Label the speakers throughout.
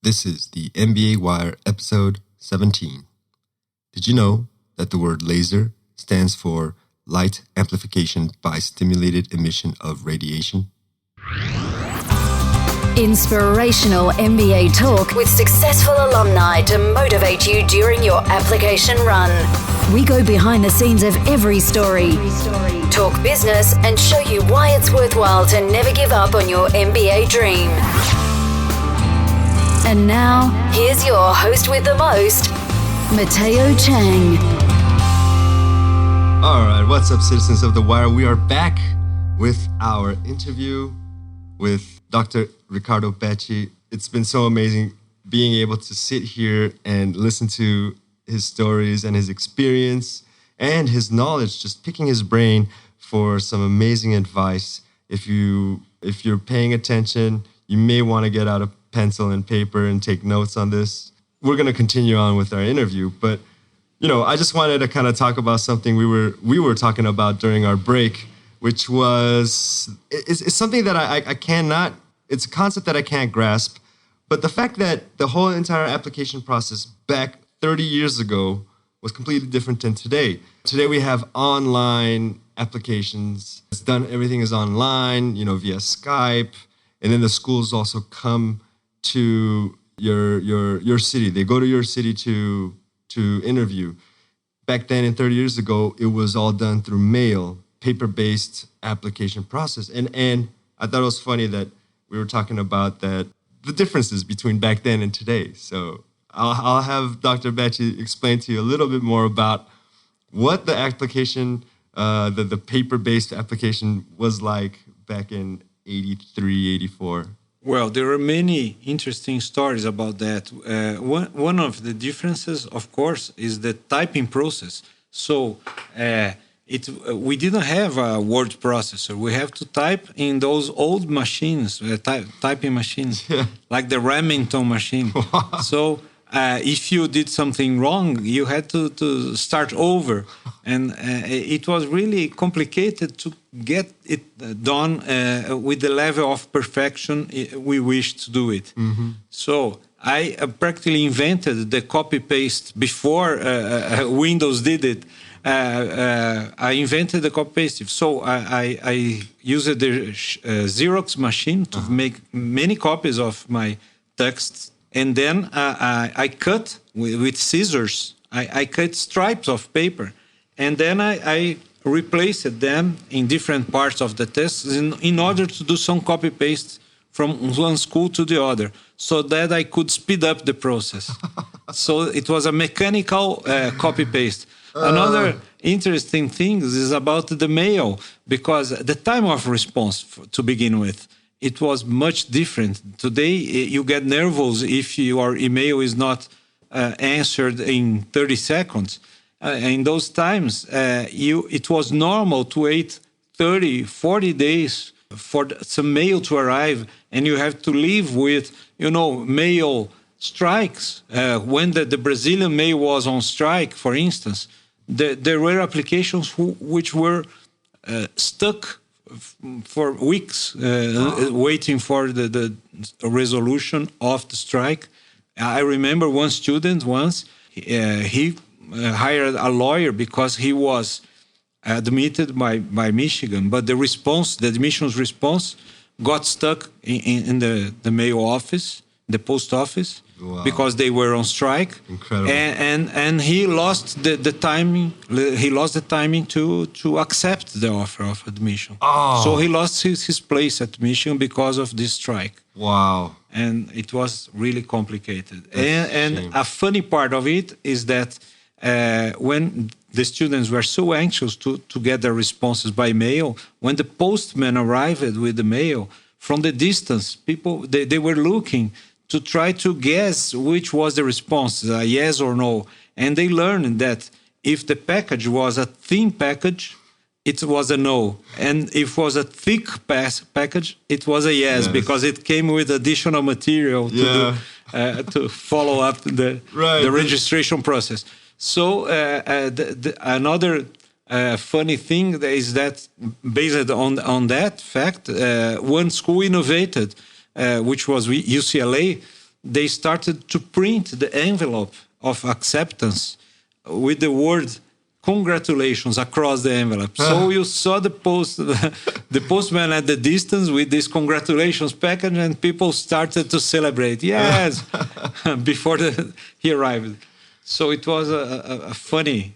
Speaker 1: This is the MBA Wire episode 17. Did you know that the word laser stands for light amplification by stimulated emission of radiation?
Speaker 2: Inspirational MBA talk with successful alumni to motivate you during your application run. We go behind the scenes of every story, talk business, and show you why it's worthwhile to never give up on your MBA dream. And now, here's your host with the most, Mateo Chang.
Speaker 1: All right, what's up, citizens of the Wire? We are back with our interview with Dr. Ricardo Betti. It's been so amazing being able to sit here and listen to his stories and his experience and his knowledge, just picking his brain for some amazing advice. If you're paying attention, you may want to get out a pencil and paper and take notes on this. We're going to continue on with our interview, but I just wanted to kind of talk about something we were talking about during our break, which was it's something that I cannot. It's a concept that I can't grasp, but the fact that the whole entire application process back 30 years ago was completely different than today. Today we have online applications. Everything is online, via Skype, and then the schools also come to your city. They go to your city to interview. Back then, in 30 years ago, it was all done through mail, paper-based application process. And I thought it was funny that we were talking about the differences between back then and today. So I'll have Dr. Betti explain to you a little bit more about what the application, the paper-based application was like back in 83, 84.
Speaker 3: Well, there are many interesting stories about that. One of the differences, of course, is the typing process. So we didn't have a word processor. We have to type in those old machines, typing machines, like the Remington machine. Wow. So if you did something wrong, you had to start over. And it was really complicated to get it done with the level of perfection we wish to do it. Mm-hmm. So I practically invented the copy-paste before Windows did it. I invented the copy-paste. So I used the Xerox machine to make many copies of my texts. And then I cut with scissors. I cut stripes of paper. And then I replaced them in different parts of the tests in order to do some copy-paste from one school to the other, so that I could speed up the process. So it was a mechanical copy-paste. Another interesting thing is about the mail, because the time of response, to begin with, it was much different. Today, you get nervous if your email is not answered in 30 seconds. In those times, it was normal to wait 30, 40 days for some mail to arrive, and you have to live with, mail strikes. When the Brazilian mail was on strike, for instance, there were applications which were stuck for weeks, waiting for the resolution of the strike. I remember one student once, he hired a lawyer because he was admitted by Michigan, but the admissions response got stuck in the mail office, the post office. Wow. Because they were on strike.
Speaker 1: Incredible.
Speaker 3: And he lost the timing. He lost the timing to accept the offer of admission.
Speaker 1: Oh.
Speaker 3: So he lost his place at Michigan because of this strike.
Speaker 1: Wow.
Speaker 3: And it was really complicated. And a funny part of it is that when the students were so anxious to get their responses by mail, when the postman arrived with the mail, from the distance, people they were looking to try to guess which was the response, a yes or no. And they learned that if the package was a thin package, it was a no. And if it was a thick package, it was a yes, because it came with additional material to follow up the registration process. So another funny thing is that based on that fact, one school innovated, which was UCLA, they started to print the envelope of acceptance with the word congratulations across the envelope. So you saw the postman at the distance with this congratulations package, and people started to celebrate. Yes, before he arrived. So it was a funny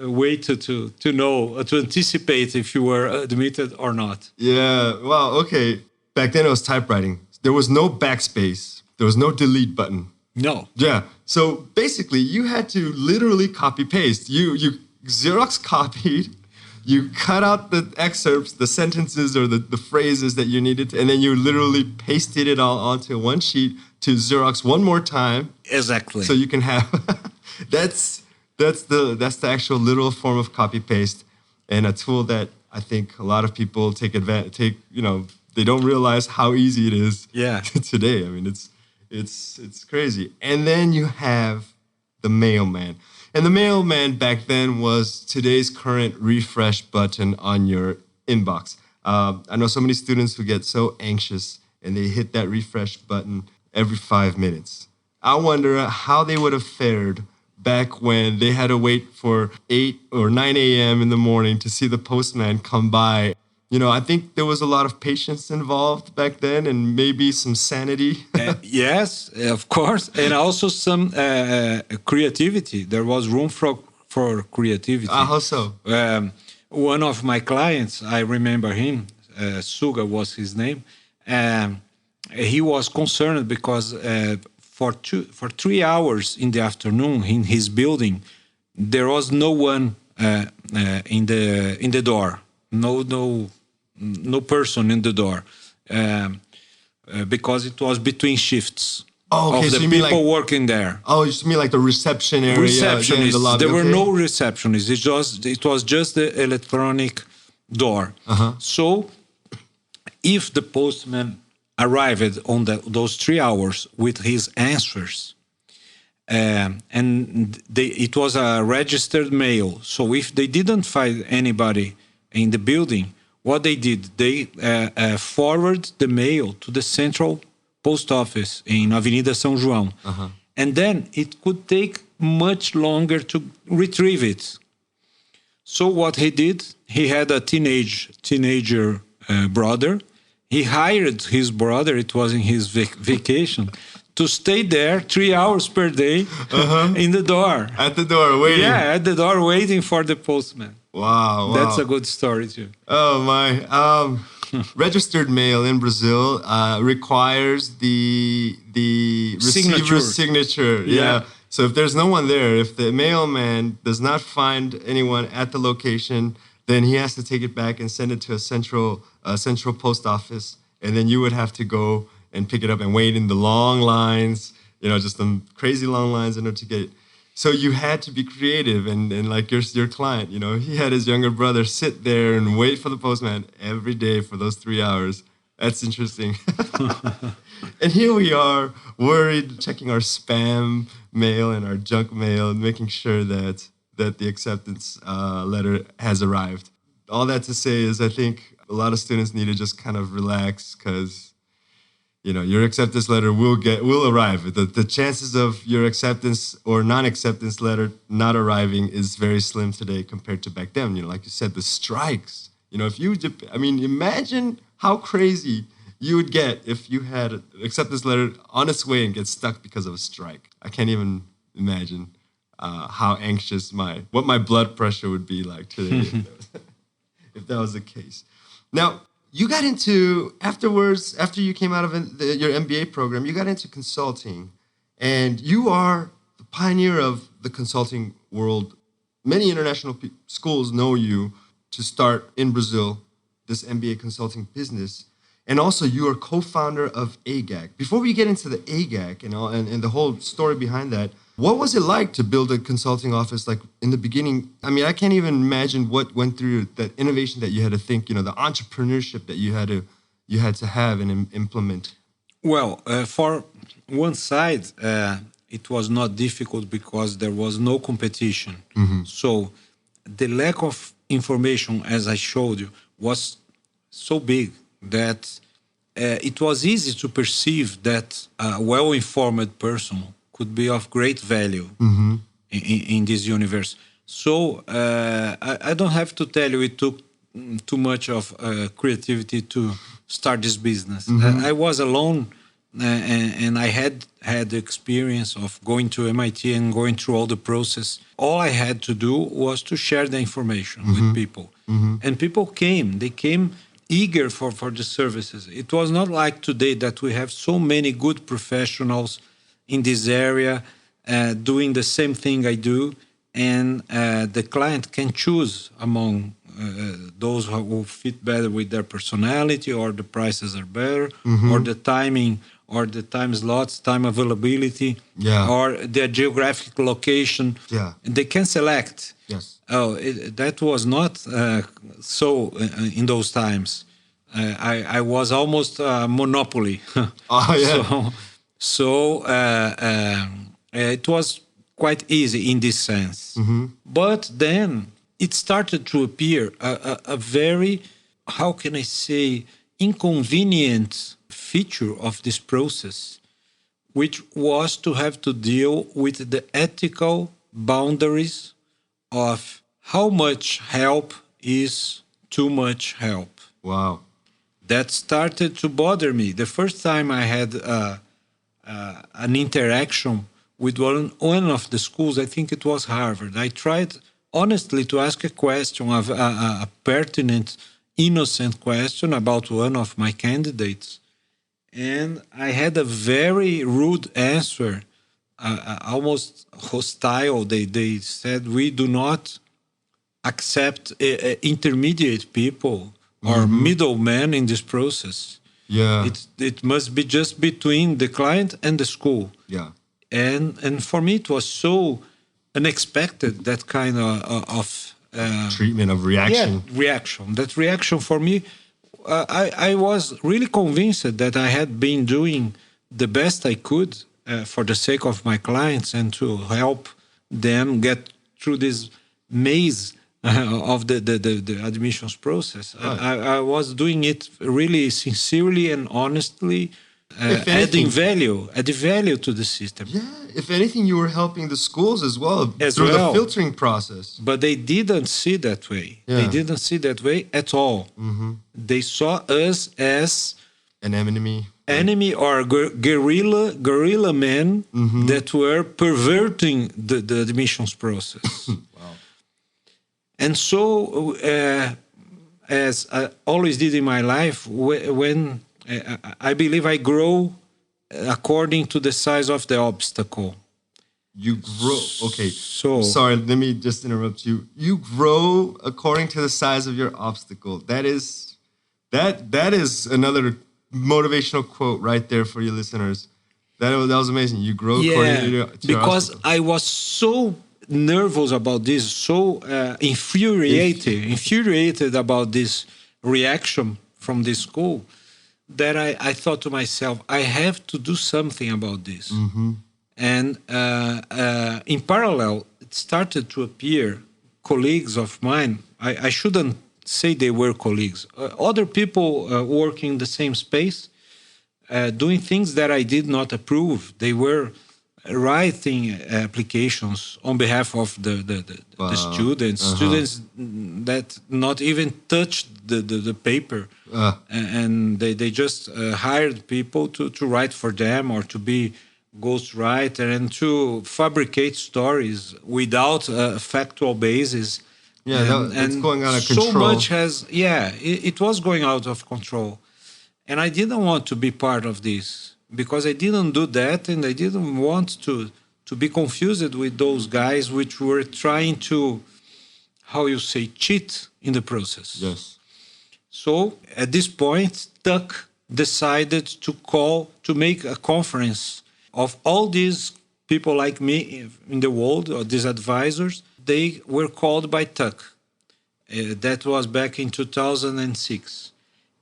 Speaker 3: way to know, to anticipate if you were admitted or not.
Speaker 1: Yeah. Wow. Okay. Back then it was typewriting. There was no backspace. There was no delete button.
Speaker 3: No.
Speaker 1: Yeah. So basically, you had to literally copy paste. You Xerox copied. You cut out the excerpts, the sentences or the phrases that you needed, and then you literally pasted it all onto one sheet to Xerox one more time.
Speaker 3: Exactly.
Speaker 1: So you can have that's the actual literal form of copy paste, and a tool that I think a lot of people they don't realize how easy it is.
Speaker 3: Yeah.
Speaker 1: Today. I mean, it's crazy. And then you have the mailman. And the mailman back then was today's current refresh button on your inbox. I know so many students who get so anxious and they hit that refresh button every 5 minutes. I wonder how they would have fared back when they had to wait for 8 or 9 a.m. in the morning to see the postman come by. I think there was a lot of patience involved back then and maybe some sanity.
Speaker 3: Yes, of course. And also some creativity. There was room for creativity.
Speaker 1: How so?
Speaker 3: One of my clients, I remember him, Suga was his name. He was concerned because for 3 hours in the afternoon in his building, there was no one in the door. No person in the door, because it was between shifts of the people working there.
Speaker 1: Oh, you mean like the reception area?
Speaker 3: Receptionists.
Speaker 1: The lobby.
Speaker 3: There were no receptionists. It was just the electronic door. So, if the postman arrived on those 3 hours with his answers, and it was a registered mail. So if they didn't find anybody in the building, what they did, they forwarded the mail to the central post office in Avenida São João. And then it could take much longer to retrieve it. So what he did, he had a teenager brother. He hired his brother, it was in his vacation, to stay there 3 hours per day in the door.
Speaker 1: At the door, waiting.
Speaker 3: Yeah, at the door, waiting for the postman.
Speaker 1: Wow.
Speaker 3: That's a good story, too.
Speaker 1: Oh, my. Registered mail in Brazil requires the receiver's signature. Yeah. So if there's no one there, if the mailman does not find anyone at the location, then he has to take it back and send it to a central post office. And then you would have to go and pick it up and wait in the long lines, just the crazy long lines in order to get it. So you had to be creative, and like your client, he had his younger brother sit there and wait for the postman every day for those 3 hours. That's interesting. And here we are, worried, checking our spam mail and our junk mail, and making sure that the acceptance letter has arrived. All that to say is, I think a lot of students need to just kind of relax, because your acceptance letter will arrive. The chances of your acceptance or non-acceptance letter not arriving is very slim today compared to back then. Like you said, the strikes. Imagine how crazy you would get if you had an acceptance letter on its way and get stuck because of a strike. I can't even imagine how anxious what my blood pressure would be like today if that was the case. Now, you got into, afterwards, after you came out of your MBA program, you got into consulting, and you are the pioneer of the consulting world. Many international schools know you to start in Brazil this MBA consulting business, and also you are co-founder of AGAC. Before we get into the AGAC and the whole story behind that, what was it like to build a consulting office? Like in the beginning, I can't even imagine what went through that innovation that you had to think, the entrepreneurship that you had to have and implement.
Speaker 3: Well, for one side, it was not difficult because there was no competition. So the lack of information, as I showed you, was so big that it was easy to perceive that a well-informed person could be of great value in this universe. So I don't have to tell you it took too much of creativity to start this business. I was alone, and I had the experience of going to MIT and going through all the process. All I had to do was to share the information with people. And people came. They came eager for the services. It was not like today that we have so many good professionals in this area doing the same thing I do, and the client can choose among those who fit better with their personality, or the prices are better, or the timing, or the time slots, time availability, or their geographic location. They can select. Oh, that was not so in those times. I was almost a monopoly. So it was quite easy in this sense. But then it started to appear a very, how can I say, inconvenient feature of this process, which was to have to deal with the ethical boundaries of how much help is too much help.
Speaker 1: Wow.
Speaker 3: That started to bother me. The first time I had an interaction with one of the schools, I think it was Harvard, I tried honestly to ask a question, a pertinent, innocent question about one of my candidates. And I had a very rude answer, almost hostile. They said, we do not accept intermediate people or middlemen in this process. It must be just between the client and the school. And for me, it was so unexpected, that kind of
Speaker 1: treatment of reaction.
Speaker 3: Reaction. That reaction for me, I was really convinced that I had been doing the best I could for the sake of my clients and to help them get through this maze of the admissions process. I was doing it really sincerely and honestly, adding value to the system.
Speaker 1: If anything, you were helping the schools as well through the filtering process.
Speaker 3: But they didn't see that way. They didn't see that way at all. They saw us as
Speaker 1: an enemy,
Speaker 3: or guerrilla men that were perverting the admissions process. And so, as I always did in my life, when I believe I grow according to the size of the obstacle.
Speaker 1: You grow. Okay.
Speaker 3: So
Speaker 1: sorry, let me just interrupt you. You grow according to the size of your obstacle. That is another motivational quote right there for you listeners. That was amazing. You grow according to your
Speaker 3: because
Speaker 1: obstacle.
Speaker 3: I was so nervous about this, so infuriated about this reaction from this school, that I thought to myself, I have to do something about this. And in parallel, it started to appear colleagues of mine. I shouldn't say they were colleagues. Other people working in the same space, doing things that I did not approve. They were writing applications on behalf of the students, students that not even touched the paper, and they just hired people to write for them, or to be ghostwriter, and to fabricate stories without a factual basis.
Speaker 1: That's going out of control.
Speaker 3: So much it was going out of control, and I didn't want to be part of this. Because I didn't do that, and I didn't want to be confused with those guys which were trying to, cheat in the process. So at this point, Tuck decided to make a conference of all these people like me in the world, or these advisors. They were called by Tuck. That was back in 2006.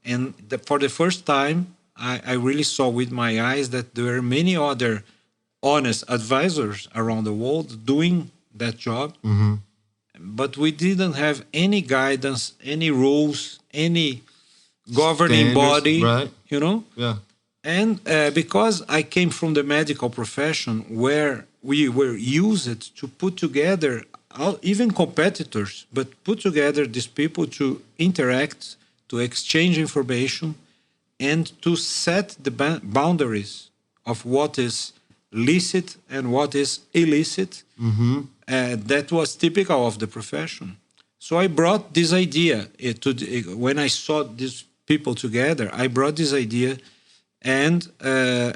Speaker 3: And for the first time, I really saw with my eyes that there were many other honest advisors around the world doing that job. But we didn't have any guidance, any rules, any governing body,
Speaker 1: right?
Speaker 3: you know.
Speaker 1: Yeah.
Speaker 3: And because I came from the medical profession, where we were used to put together, even competitors, but put together these people to interact, to exchange information, and to set the boundaries of what is licit and what is illicit. That was typical of the profession. So I brought this idea when I saw these people together. I brought this idea, and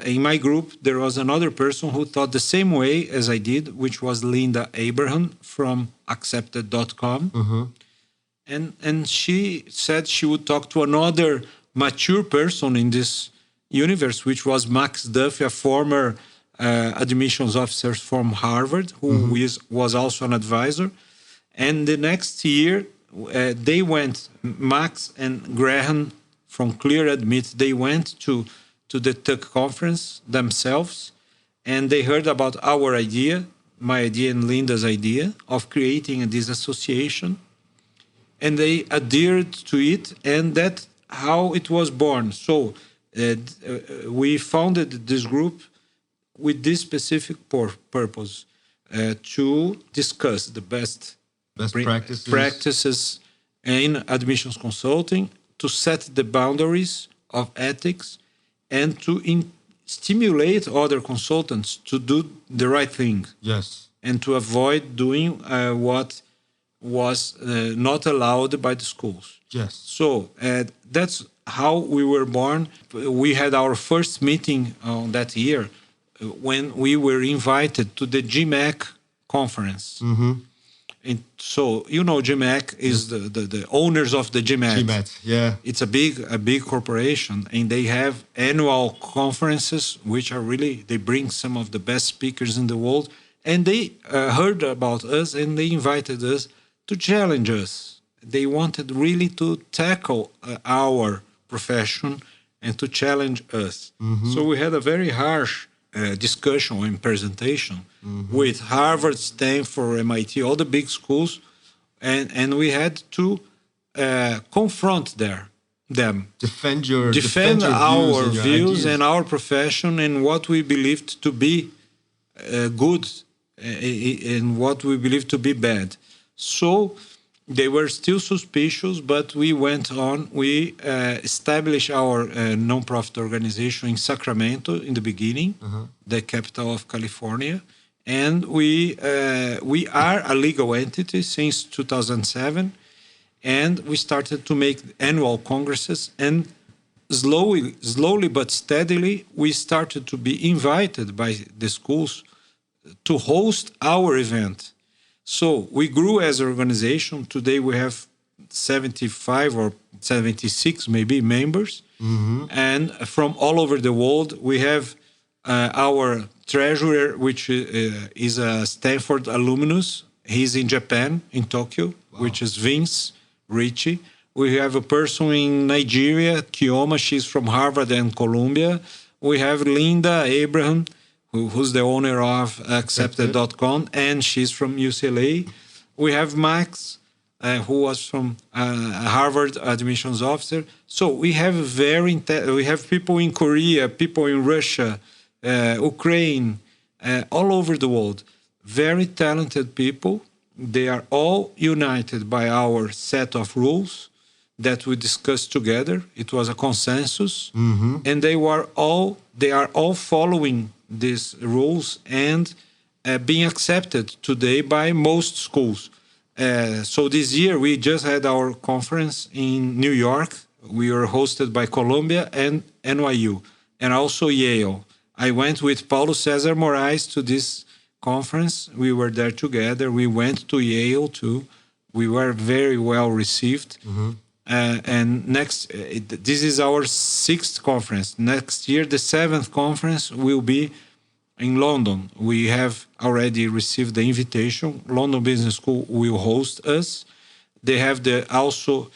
Speaker 3: in my group there was another person who thought the same way as I did, which was Linda Abraham from Accepted.com. And she said she would talk to another mature person in this universe, which was Max Duffy, a former admissions officer from Harvard, who was also an advisor. And the next year, they went, Max and Graham from Clear Admit, they went to the TUC conference themselves, and they heard about our idea, my idea and Linda's idea, of creating this association. And they adhered to it, and that's how it was born. So we founded this group with this specific purpose, to discuss the best practices in admissions consulting, to set the boundaries of ethics, and to stimulate other consultants to do the right thing.
Speaker 1: Yes.
Speaker 3: And to avoid doing what was not allowed by the schools.
Speaker 1: Yes.
Speaker 3: So that's how we were born. We had our first meeting that year when we were invited to the GMAC conference. And so, you know, GMAC is the owners of the GMAT.
Speaker 1: GMAT, yeah.
Speaker 3: It's a big corporation, and they have annual conferences, which are really, they bring some of the best speakers in the world. And they heard about us, and they invited us to challenge us. They wanted really to tackle our profession and to challenge us. So we had a very harsh discussion and presentation with Harvard, Stanford, MIT, all the big schools, and we had to confront them, defend our views and our profession and what we believed to be good and what we believed to be bad. So they were still suspicious, but we went on. We established our nonprofit organization in Sacramento in the beginning, the capital of California. And we are a legal entity since 2007. And we started to make annual congresses. And slowly but steadily, we started to be invited by the schools to host our event. So we grew as an organization. Today we have 75 or 76 maybe members, and from all over the world. We have our treasurer, which is a Stanford alumnus. He's in Japan, in Tokyo, which is Vince Ricci. We have a person in Nigeria, Kioma. She's from Harvard and Columbia. We have Linda Abraham, who's the owner of Accepted.com, and she's from UCLA. We have Max, who was from Harvard admissions officer. So we have we have people in Korea, people in Russia, Ukraine, all over the world. Very talented people. They are all united by our set of rules that we discussed together. It was a consensus, and they are all following these rules and being accepted today by most schools. So this year we just had our conference in New York. We were hosted by Columbia and NYU, and also Yale. I went with Paulo César Moraes to this conference. We were there together. We went to Yale too. We were very well received. And this is our 6th conference. Next year, the 7th conference will be in London. We have already received the invitation. London Business School will host us. They have also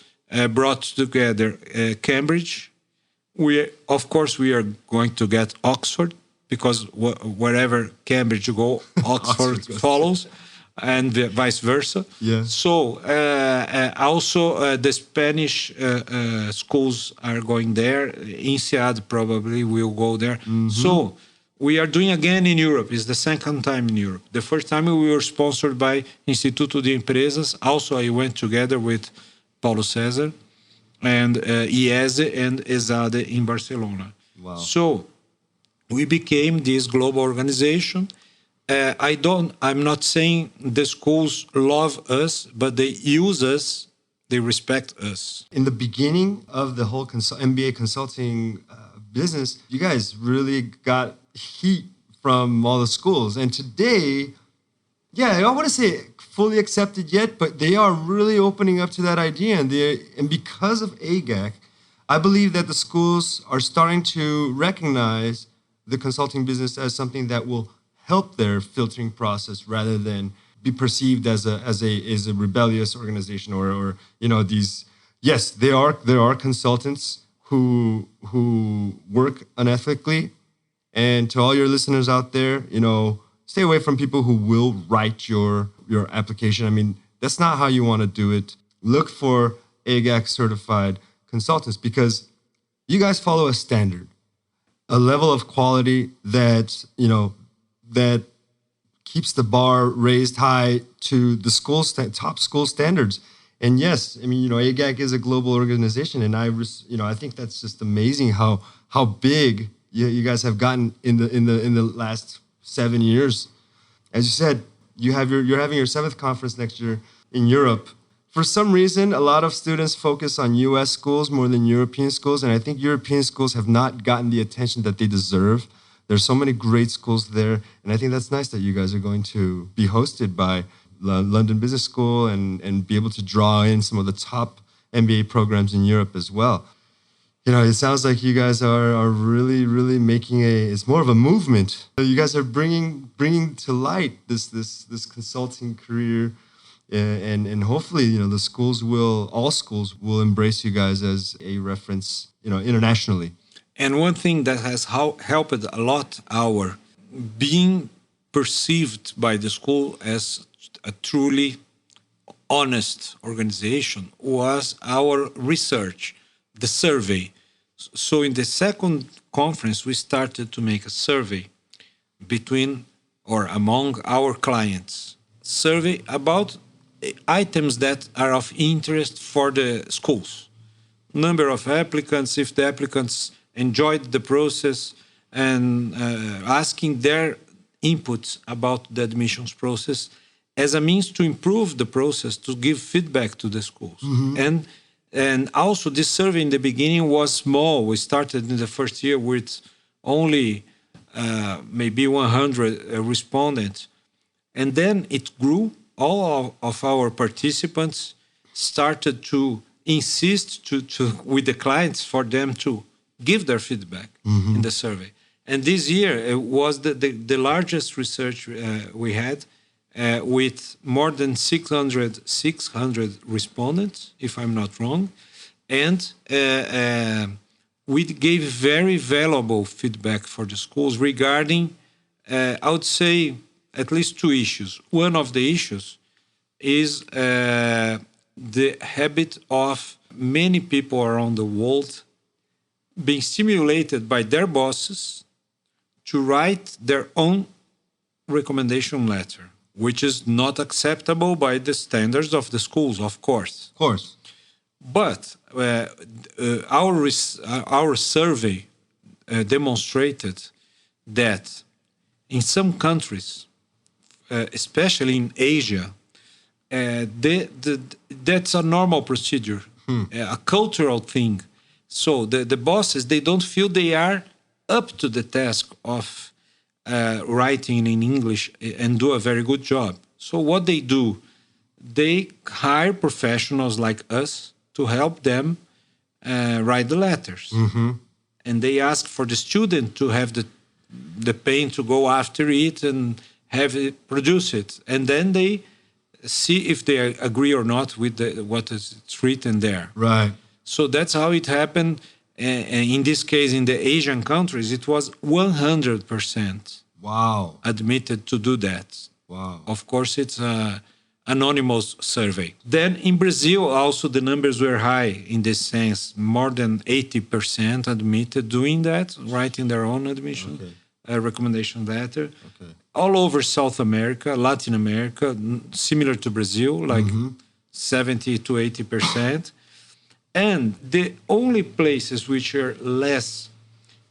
Speaker 3: brought together Cambridge. Of course, we are going to get Oxford, because wherever Cambridge go, Oxford follows. and vice versa.
Speaker 1: Yeah.
Speaker 3: So also the Spanish schools are going there. INSEAD probably will go there. So we are doing again in Europe. It's the second time in Europe. The first time we were sponsored by Instituto de Empresas. Also, I went together with Paulo César and IESE and ESADE in Barcelona.
Speaker 1: Wow.
Speaker 3: So we became this global organization. I'm not saying the schools love us, but they use us, they respect us.
Speaker 1: In the beginning of the whole MBA consulting business, you guys really got heat from all the schools. And today, I don't want to say fully accepted yet, but they are really opening up to that idea. And because of AGAC, I believe that the schools are starting to recognize the consulting business as something that will help their filtering process rather than be perceived as a rebellious organization or these. Yes, there are consultants who work unethically, and to all your listeners out there, stay away from people who will write your application. I mean, that's not how you want to do it. Look for AGAC certified consultants because you guys follow a standard, a level of quality that that keeps the bar raised high to the top school standards. And yes, I mean, AGAC is a global organization, and I think that's just amazing how big you guys have gotten in the last 7 years. As you said, you're having your 7th conference next year in Europe. For some reason, a lot of students focus on U.S. schools more than European schools, and I think European schools have not gotten the attention that they deserve. There's so many great schools there, and I think that's nice that you guys are going to be hosted by London Business School and be able to draw in some of the top MBA programs in Europe as well. It sounds like you guys are really, really making it's more of a movement. You guys are bringing to light this consulting career, and hopefully, all schools will embrace you guys as a reference, internationally.
Speaker 3: And one thing that has helped a lot our being perceived by the school as a truly honest organization was our research, the survey. So in the second conference, we started to make a survey among our clients, survey about items that are of interest for the schools. Number of applicants, if the applicants enjoyed the process, and asking their inputs about the admissions process as a means to improve the process, to give feedback to the schools. And also this survey in the beginning was small. We started in the first year with only maybe 100 respondents. And then it grew. All of our participants started to insist with the clients for them to give their feedback in the survey. And this year it was the largest research we had with more than 600 respondents, if I'm not wrong. And we gave very valuable feedback for the schools regarding, I would say, at least 2 issues. One of the issues is the habit of many people around the world being stimulated by their bosses to write their own recommendation letter, which is not acceptable by the standards of the schools, of course.
Speaker 1: Of course.
Speaker 3: But our survey demonstrated that in some countries, especially in Asia, that's a normal procedure, a cultural thing. So the bosses, they don't feel they are up to the task of writing in English and do a very good job. So what they do, they hire professionals like us to help them write the letters. And they ask for the student to have the pain to go after it and have it produce it. And then they see if they agree or not with what is written there.
Speaker 1: Right.
Speaker 3: So that's how it happened. In this case, in the Asian countries, it was 100%.
Speaker 1: Wow.
Speaker 3: Admitted to do that.
Speaker 1: Wow.
Speaker 3: Of course, it's a anonymous survey. Then in Brazil, also the numbers were high in this sense. More than 80% admitted doing that, writing their own admission recommendation letter.
Speaker 1: Okay.
Speaker 3: All over South America, Latin America, similar to Brazil, like 70 to 80%. And the only places which are less,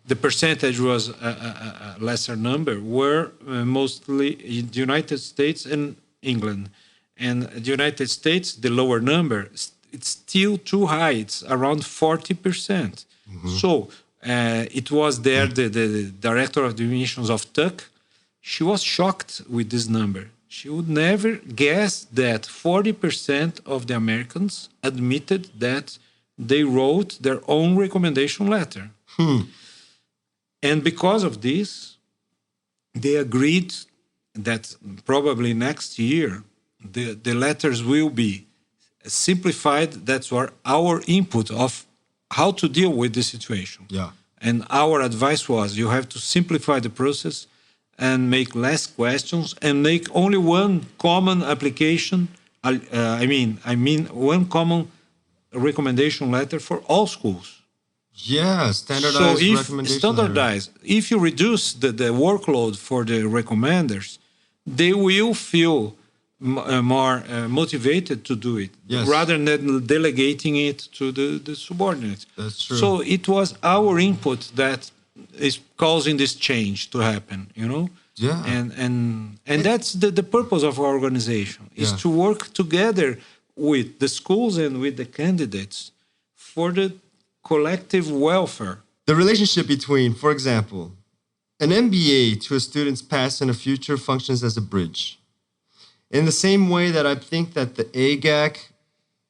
Speaker 3: the percentage was a lesser number, were mostly in the United States and England. And the United States, the lower number, it's still too high. It's around 40%. So it was there, the director of the admissions of Tuck, she was shocked with this number. She would never guess that 40% of the Americans admitted that they wrote their own recommendation letter. And because of this, they agreed that probably next year, the letters will be simplified. That's our input of how to deal with the situation.
Speaker 1: Yeah.
Speaker 3: And our advice was you have to simplify the process and make less questions and make only one common application. I mean one common recommendation letter for all schools.
Speaker 1: Yeah, standardized recommendation letter.
Speaker 3: If you reduce the workload for the recommenders, they will feel more motivated to do it, rather than delegating it to the subordinates.
Speaker 1: That's true.
Speaker 3: So it was our input that is causing this change to happen, you know?
Speaker 1: Yeah.
Speaker 3: And that's the purpose of our organization, is to work together with the schools and with the candidates for the collective welfare.
Speaker 1: The relationship between, for example, an MBA to a student's past and a future functions as a bridge. In the same way that I think that the AGAC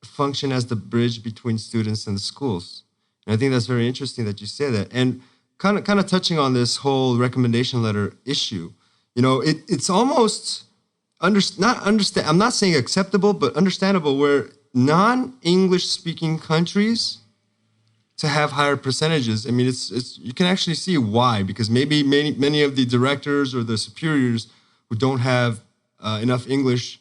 Speaker 1: function as the bridge between students and the schools. And I think that's very interesting that you say that. And kind of touching on this whole recommendation letter issue, you know, it's almost I'm not saying acceptable, but understandable where non-English speaking countries to have higher percentages. I mean, it's you can actually see why, because maybe many of the directors or the superiors who don't have enough English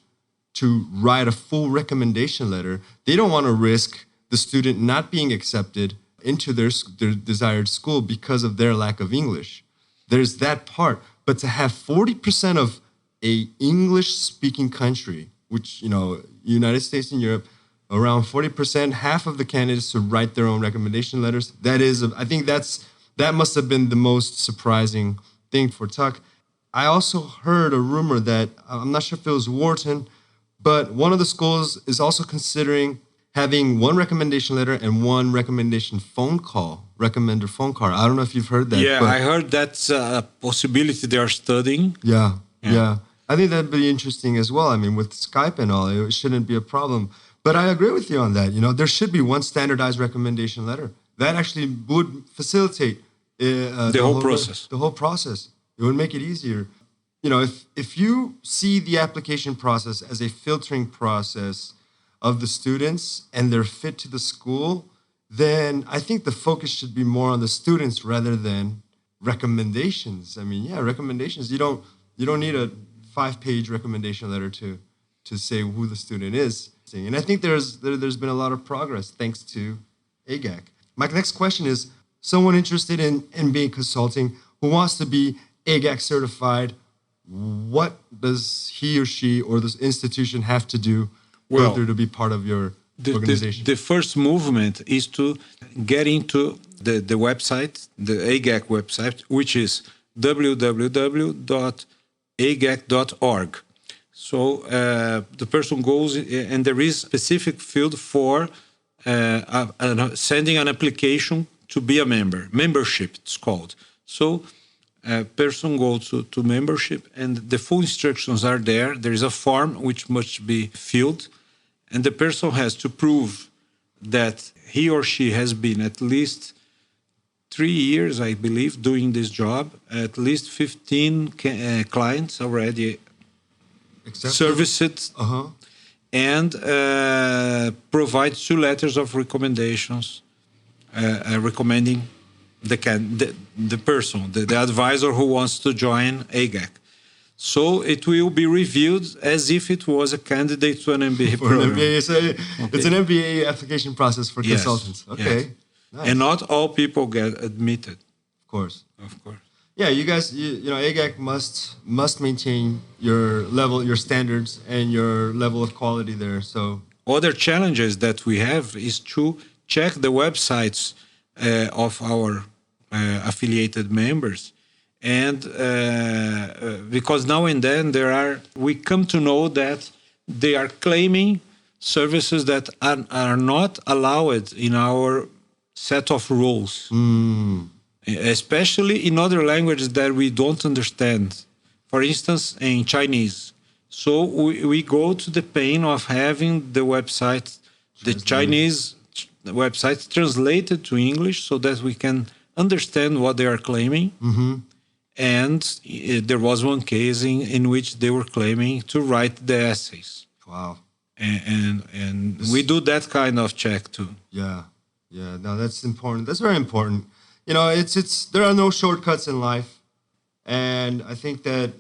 Speaker 1: to write a full recommendation letter, they don't want to risk the student not being accepted into their desired school because of their lack of English. There's that part. But to have 40% of a English-speaking country, which, you know, United States and Europe, around 40%, half of the candidates to write their own recommendation letters, I think that must have been the most surprising thing for Tuck. I also heard a rumor that, I'm not sure if it was Wharton, but one of the schools is also considering having one recommendation letter and one recommendation recommender phone call. I don't know if you've heard that.
Speaker 3: Yeah, I heard that's a possibility they are studying.
Speaker 1: Yeah. I think that'd be interesting as well. I mean, with Skype and all, it shouldn't be a problem. But I agree with you on that. You know, there should be one standardized recommendation letter. That actually would facilitate the whole process. The whole process. It would make it easier. You know, if you see the application process as a filtering process of the students and their fit to the school, then I think the focus should be more on the students rather than recommendations. I mean, recommendations. You don't need a 5-page recommendation letter to say who the student is. And I think there's been a lot of progress thanks to AGAC. My next question is, someone interested in MBA consulting who wants to be AGAC certified, what does he or she or this institution have to do to be part of your organization?
Speaker 3: The first movement is to get into the website, the AGAC website, which is www.agac.org. So the person goes, and there is a specific field for sending an application to be a member. Membership, it's called. So a person goes to membership, and the full instructions are there. There is a form which must be filled, and the person has to prove that he or she has been at least 3 years, I believe, doing this job, at least 15 clients already serviced, and provide 2 letters of recommendations recommending the person, the advisor who wants to join AGAC. So it will be reviewed as if it was a candidate to an MBA
Speaker 1: For an
Speaker 3: program.
Speaker 1: MBA, so it's an MBA application process for
Speaker 3: Yes,
Speaker 1: consultants. Okay,
Speaker 3: yes.
Speaker 1: nice.
Speaker 3: And not all people get admitted,
Speaker 1: Of course.
Speaker 3: of course.
Speaker 1: Yeah, you guys, you know, AGAC must maintain your level, your standards, and your level of quality there. So
Speaker 3: Other challenges that we have is to check the websites of our affiliated members. And because now and then we come to know that they are claiming services that are not allowed in our set of rules, especially in other languages that we don't understand. For instance, in Chinese. So we go to the pain of having the website, the Chinese website translated to English so that we can understand what they are claiming. And there was one case in which they were claiming to write the essays.
Speaker 1: wow.
Speaker 3: And we do that kind of check too.
Speaker 1: Yeah, yeah. No, that's important. That's very important. You know, it's there are no shortcuts in life, and I think that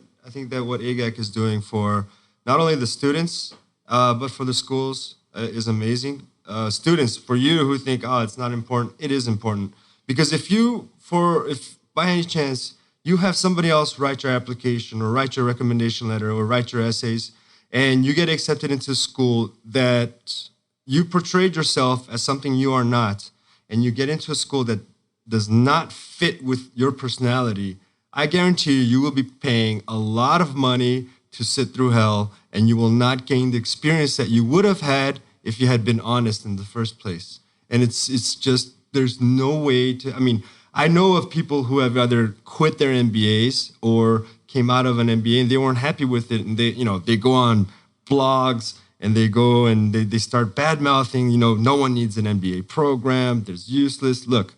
Speaker 1: what AGAC is doing for not only the students but for the schools is amazing. Students, for you who think, oh, it's not important, it is important, because if by any chance you have somebody else write your application or write your recommendation letter or write your essays, and you get accepted into a school that you portrayed yourself as something you are not, and you get into a school that does not fit with your personality, I guarantee you will be paying a lot of money to sit through hell, and you will not gain the experience that you would have had if you had been honest in the first place. And it's just, there's no way to, I mean, I know of people who have either quit their MBAs or came out of an MBA and they weren't happy with it, and they go on blogs and they go and they start bad mouthing, no one needs an MBA program, there's useless. Look,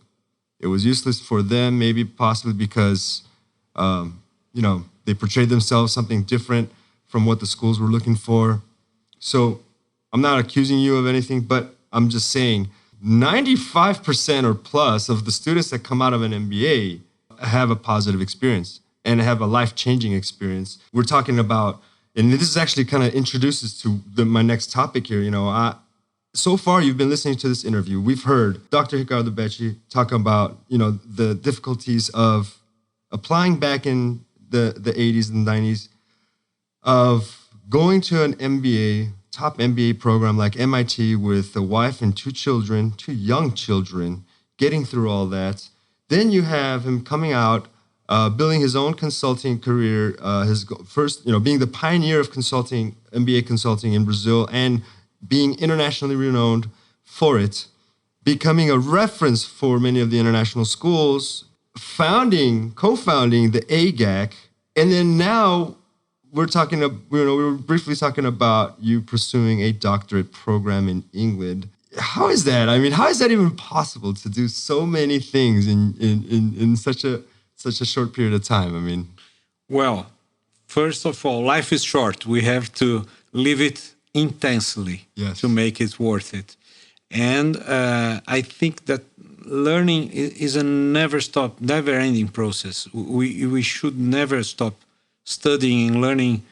Speaker 1: it was useless for them, maybe possibly because they portrayed themselves something different from what the schools were looking for. So I'm not accusing you of anything, but I'm just saying 95% or plus of the students that come out of an MBA have a positive experience and have a life-changing experience. We're talking about, and this is actually kind of introduces to my next topic here. So far, you've been listening to this interview. We've heard Dr. Ricardo Betti talk about, the difficulties of applying back in the 80s and 90s, of going to an MBA, top MBA program like MIT with a wife and two young children, getting through all that. Then you have him coming out, building his own consulting career, his first, being the pioneer of consulting, MBA consulting in Brazil, and being internationally renowned for it, becoming a reference for many of the international schools, co-founding the AGAC, and then now we were briefly talking about you pursuing a doctorate program in England. How is that? I mean, how is that even possible to do so many things in such a short period of time? I mean,
Speaker 3: well, first of all, life is short. We have to live it intensely to make it worth it. And I think that learning is a never-ending process. We should never stop studying and learning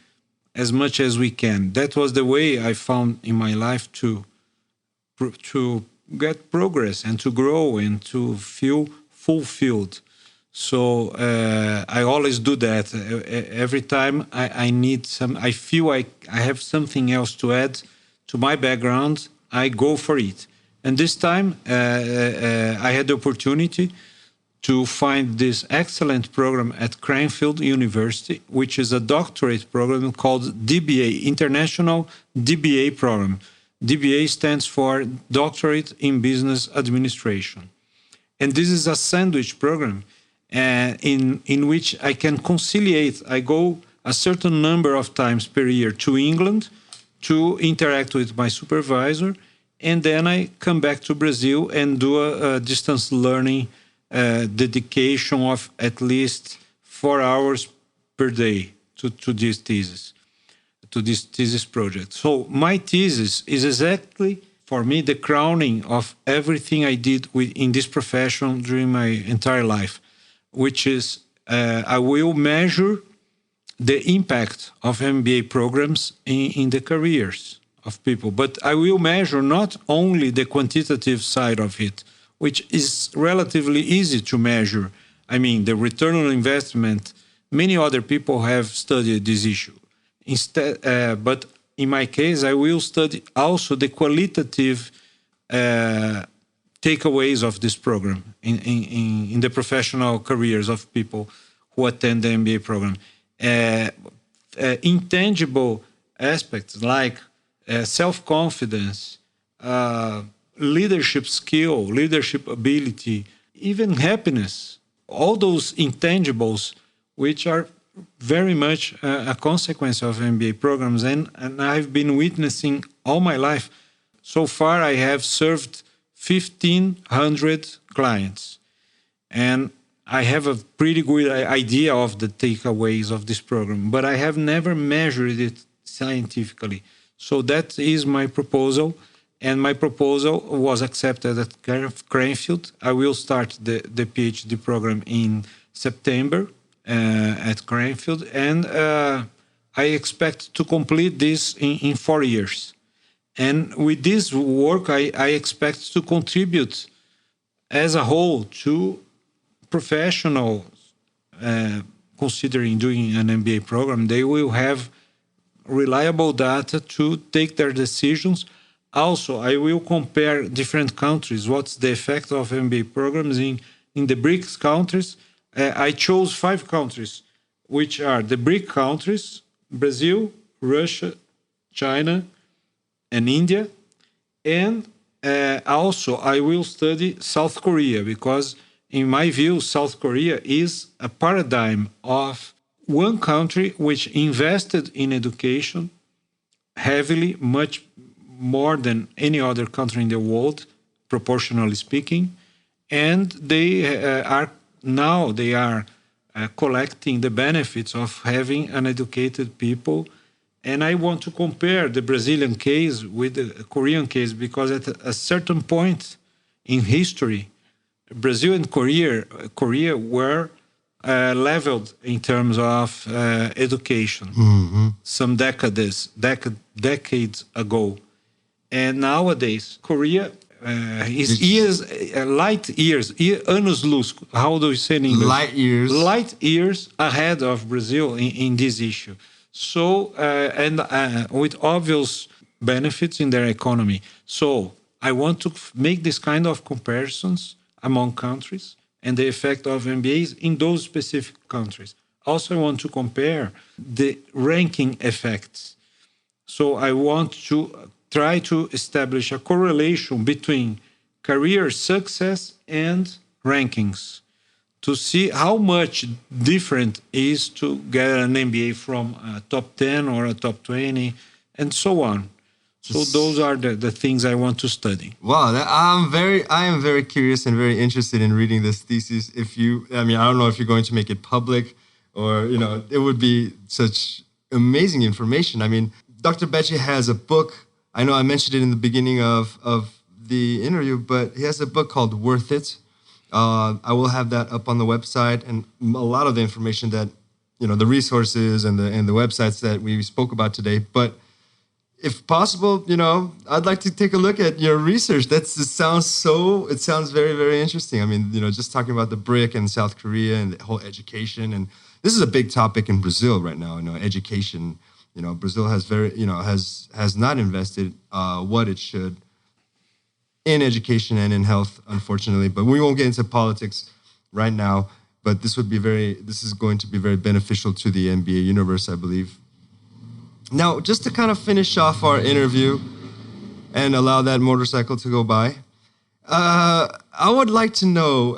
Speaker 3: as much as we can. That was the way I found in my life to get progress and to grow and to feel fulfilled. So I always do that. Every time I feel I have something else to add to my background, I go for it. And this time I had the opportunity to find this excellent program at Cranfield University, which is a doctorate program called DBA, International DBA Program. DBA stands for Doctorate in Business Administration. And this is a sandwich program in which I can conciliate. I go a certain number of times per year to England to interact with my supervisor, and then I come back to Brazil and do a distance learning dedication of at least 4 hours per day to this thesis project. So my thesis is exactly, for me, the crowning of everything I did in this profession during my entire life, which is I will measure the impact of MBA programs in the careers of people. But I will measure not only the quantitative side of it, which is relatively easy to measure. I mean, the return on investment. Many other people have studied this issue. Instead, but in my case, I will study also the qualitative takeaways of this program in the professional careers of people who attend the MBA program. Intangible aspects like self-confidence, leadership skill, leadership ability, even happiness, all those intangibles which are very much a consequence of MBA programs, and I've been witnessing all my life. So far, I have served 1,500 clients, and I have a pretty good idea of the takeaways of this program, but I have never measured it scientifically. So that is my proposal, and my proposal was accepted at Cranfield. I will start the PhD program in September at Cranfield, and I expect to complete this in 4 years. And with this work, I expect to contribute as a whole to professionals considering doing an MBA program. They will have reliable data to take their decisions. Also, I will compare different countries. What's the effect of MBA programs in the BRICS countries? I chose 5 countries, which are the BRIC countries: Brazil, Russia, China, and India. And also, I will study South Korea, because in my view, South Korea is a paradigm of one country which invested in education heavily, much more than any other country in the world, proportionally speaking. And they are collecting the benefits of having an educated people. And I want to compare the Brazilian case with the Korean case, because at a certain point in history, Brazil and Korea were leveled in terms of education some decades ago. And nowadays, Korea is light years, anos-luz, how do you say in English? Light years ahead of Brazil in this issue. So, and with obvious benefits in their economy. So, I want to make this kind of comparisons among countries and the effect of MBAs in those specific countries. Also, I want to compare the ranking effects. So I want to try to establish a correlation between career success and rankings to see how much different is to get an MBA from a top 10 or a top 20 and so on. So those are the things I want to study.
Speaker 1: Wow, I am very curious and very interested in reading this thesis. I don't know if you're going to make it public, or it would be such amazing information. I mean, Dr. Betti has a book. I know I mentioned it in the beginning of the interview, but he has a book called Worth It. I will have that up on the website, and a lot of the information that the resources and the websites that we spoke about today. But if possible, I'd like to take a look at your research. It sounds very, very interesting. I mean, just talking about the BRIC and South Korea and the whole education. And this is a big topic in Brazil right now, education. Brazil has not invested what it should in education and in health, unfortunately. But we won't get into politics right now. But this is going to be very beneficial to the MBA universe, I believe. Now, just to kind of finish off our interview and allow that motorcycle to go by, I would like to know,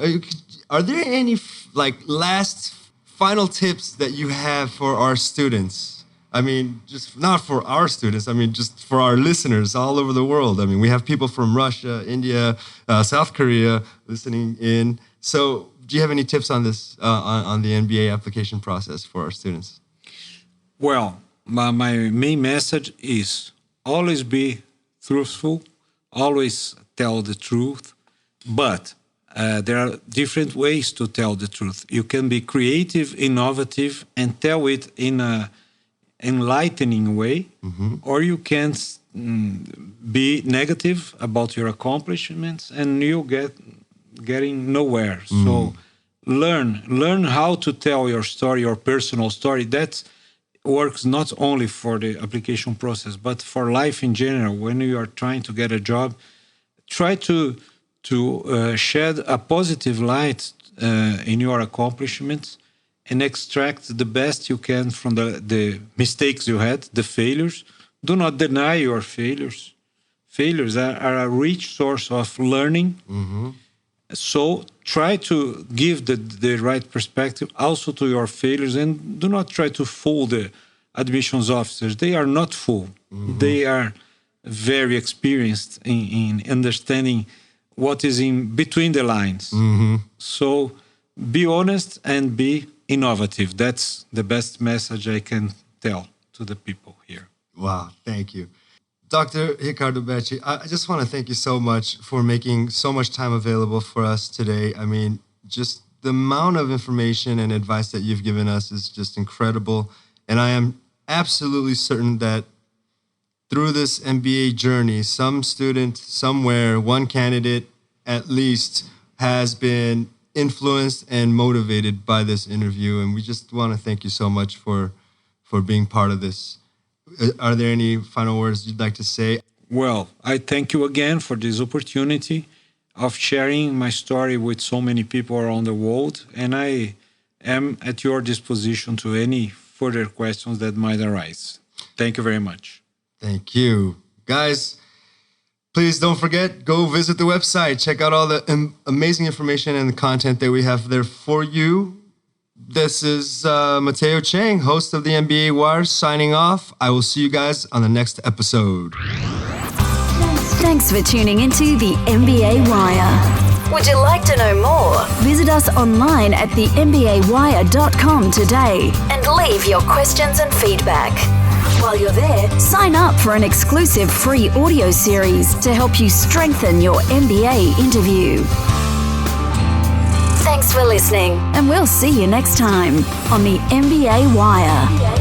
Speaker 1: are there any last final tips that you have for our students? I mean, just not for our students, I mean, just for our listeners all over the world. I mean, we have people from Russia, India, South Korea listening in. So do you have any tips on this, on the MBA application process for our students?
Speaker 3: Well, my main message is always be truthful, always tell the truth, but there are different ways to tell the truth. You can be creative, innovative, and tell it in a enlightening way, or you can be negative about your accomplishments and you getting nowhere. So learn how to tell your story, your personal story. That works not only for the application process, but for life in general. When you are trying to get a job, try to shed a positive light in your accomplishments and extract the best you can from the mistakes you had, the failures. Do not deny your failures. Failures are a rich source of learning. So try to give the right perspective also to your failures, and do not try to fool the admissions officers. They are not fool. They are very experienced in understanding what is in between the lines. So be honest and be innovative. That's the best message I can tell to the people here.
Speaker 1: Wow, thank you. Dr. Ricardo Betti, I just want to thank you so much for making so much time available for us today. I mean, just the amount of information and advice that you've given us is just incredible. And I am absolutely certain that through this MBA journey, some student somewhere, one candidate at least, has been influenced and motivated by this interview. And we just want to thank you so much for being part of this. Are there any final words you'd like to say?
Speaker 3: Well, I thank you again for this opportunity of sharing my story with so many people around the world. And I am at your disposition to any further questions that might arise. Thank you very much.
Speaker 1: Thank you. Guys, please don't forget, go visit the website. Check out all the amazing information and the content that we have there for you. This is Mateo Chang, host of the MBA Wire, signing off. I will see you guys on the next episode.
Speaker 2: Thanks for tuning into the MBA Wire. Would you like to know more? Visit us online at thembawire.com today and leave your questions and feedback. While you're there, sign up for an exclusive free audio series to help you strengthen your MBA interview. Thanks for listening, and we'll see you next time on the MBA Wire.